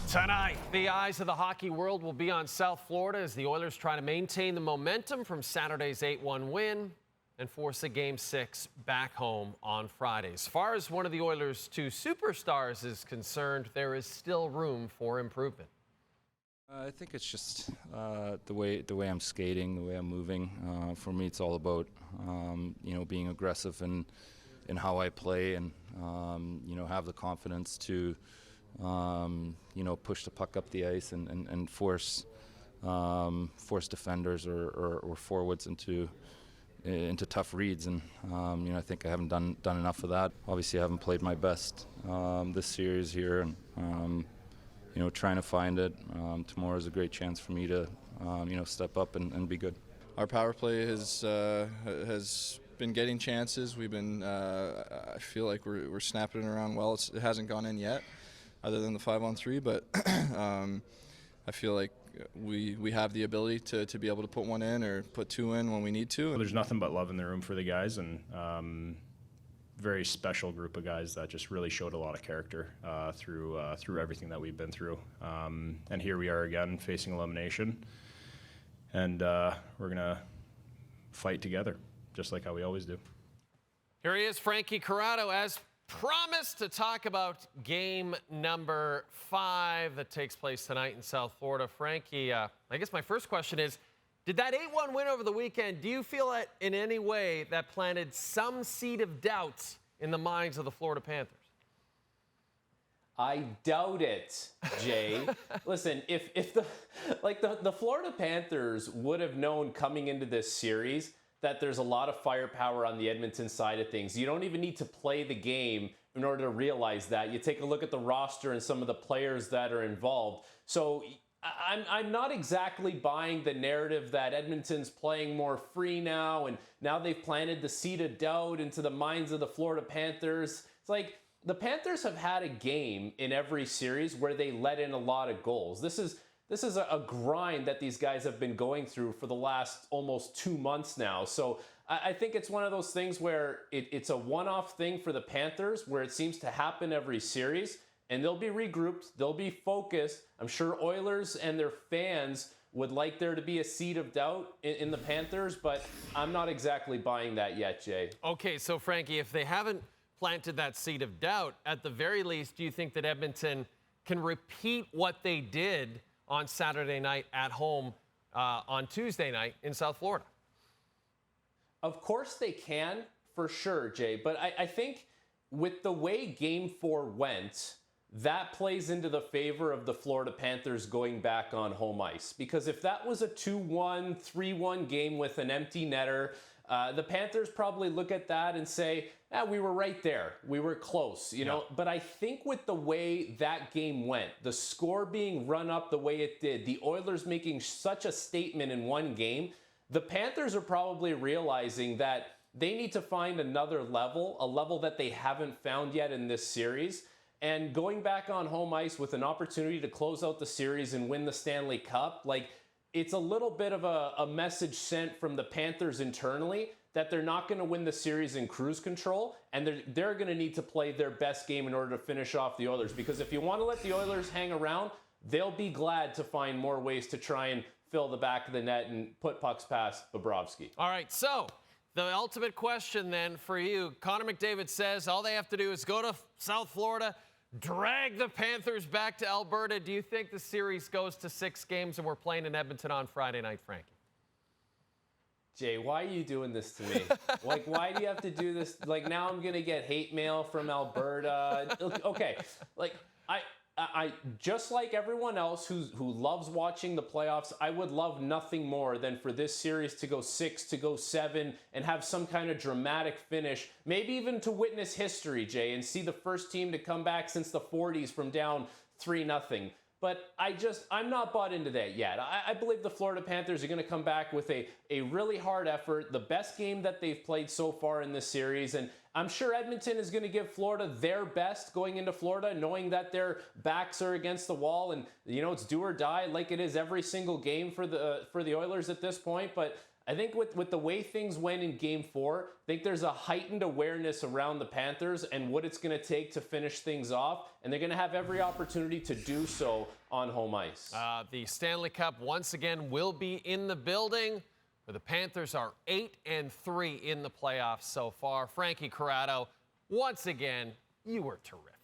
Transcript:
Tonight, the eyes of the hockey world will be on South Florida as the Oilers try to maintain the momentum from Saturday's 8-1 win and force a Game 6 back home on Friday. As far as one of the Oilers' two superstars is concerned, there is still room for improvement. I think it's just the way I'm skating, the way I'm moving. For me, it's all about being aggressive in how I play and have the confidence to push the puck up the ice and force defenders or forwards into tough reads. And I think I haven't done enough of that. Obviously, I haven't played my best this series here, and trying to find it. Tomorrow is a great chance for me to step up and be good. Our power play has been getting chances. We've been I feel like we're snapping it around well. It hasn't gone in yet, other than the 5-on-3, but I feel like we have the ability to be able to put one in or put two in when we need to. There's nothing but love in the room for the guys, and very special group of guys that just really showed a lot of character through everything that we've been through. And here we are again facing elimination, and we're gonna fight together, just like how we always do. Here he is, Frankie Corrado, as promised, to talk about game number 5 that takes place tonight in South Florida. Frankie, I guess my first question is, did that 8-1 win over the weekend, do you feel that in any way that planted some seed of doubt in the minds of the Florida Panthers? I doubt it, Jay. Listen, if the Florida Panthers would have known coming into this series that there's a lot of firepower on the Edmonton side of things. You don't even need to play the game in order to realize that. You take a look at the roster and some of the players that are involved. So I'm not exactly buying the narrative that Edmonton's playing more free now, and now they've planted the seed of doubt into the minds of the Florida Panthers. It's like the Panthers have had a game in every series where they let in a lot of goals. This is a grind that these guys have been going through for the last almost 2 months now. So I think it's one of those things where it's a one-off thing for the Panthers, where it seems to happen every series, and they'll be regrouped, they'll be focused. I'm sure Oilers and their fans would like there to be a seed of doubt in the Panthers, but I'm not exactly buying that yet, Jay. Okay, so Frankie, if they haven't planted that seed of doubt, at the very least, do you think that Edmonton can repeat what they did on Saturday night at home on Tuesday night in South Florida? Of course they can, for sure, Jay. But I think with the way Game 4 went, that plays into the favor of the Florida Panthers going back on home ice. Because if that was a 2-1, 3-1 game with an empty netter, the Panthers probably look at that and say, we were right there. We were close, you know. But I think with the way that game went, the score being run up the way it did, the Oilers making such a statement in one game, the Panthers are probably realizing that they need to find another level, a level that they haven't found yet in this series. And going back on home ice with an opportunity to close out the series and win the Stanley Cup, it's a little bit of a message sent from the Panthers internally that they're not going to win the series in cruise control, and they're going to need to play their best game in order to finish off the Oilers. Because if you want to let the Oilers hang around, they'll be glad to find more ways to try and fill the back of the net and put pucks past Bobrovsky. All right, so the ultimate question then for you, Connor McDavid says all they have to do is go to South Florida, drag the Panthers back to Alberta. Do you think the series goes to 6 games and we're playing in Edmonton on Friday night, Frankie? Jay, why are you doing this to me? Why do you have to do this? Now I'm going to get hate mail from Alberta. Okay, I just like everyone else who loves watching the playoffs, I would love nothing more than for this series to go 6, to go 7, and have some kind of dramatic finish. Maybe even to witness history, Jay, and see the first team to come back since the 40s from down 3-0. But I'm not bought into that yet. I believe the Florida Panthers are going to come back with a really hard effort, the best game that they've played so far in this series. And I'm sure Edmonton is going to give Florida their best going into Florida, knowing that their backs are against the wall. And, it's do or die like it is every single game for the Oilers at this point. But I think with the way things went in Game 4, I think there's a heightened awareness around the Panthers and what it's going to take to finish things off, and they're going to have every opportunity to do so on home ice. The Stanley Cup once again will be in the building, where the Panthers are 8-3 in the playoffs so far. Frankie Corrado, once again, you were terrific.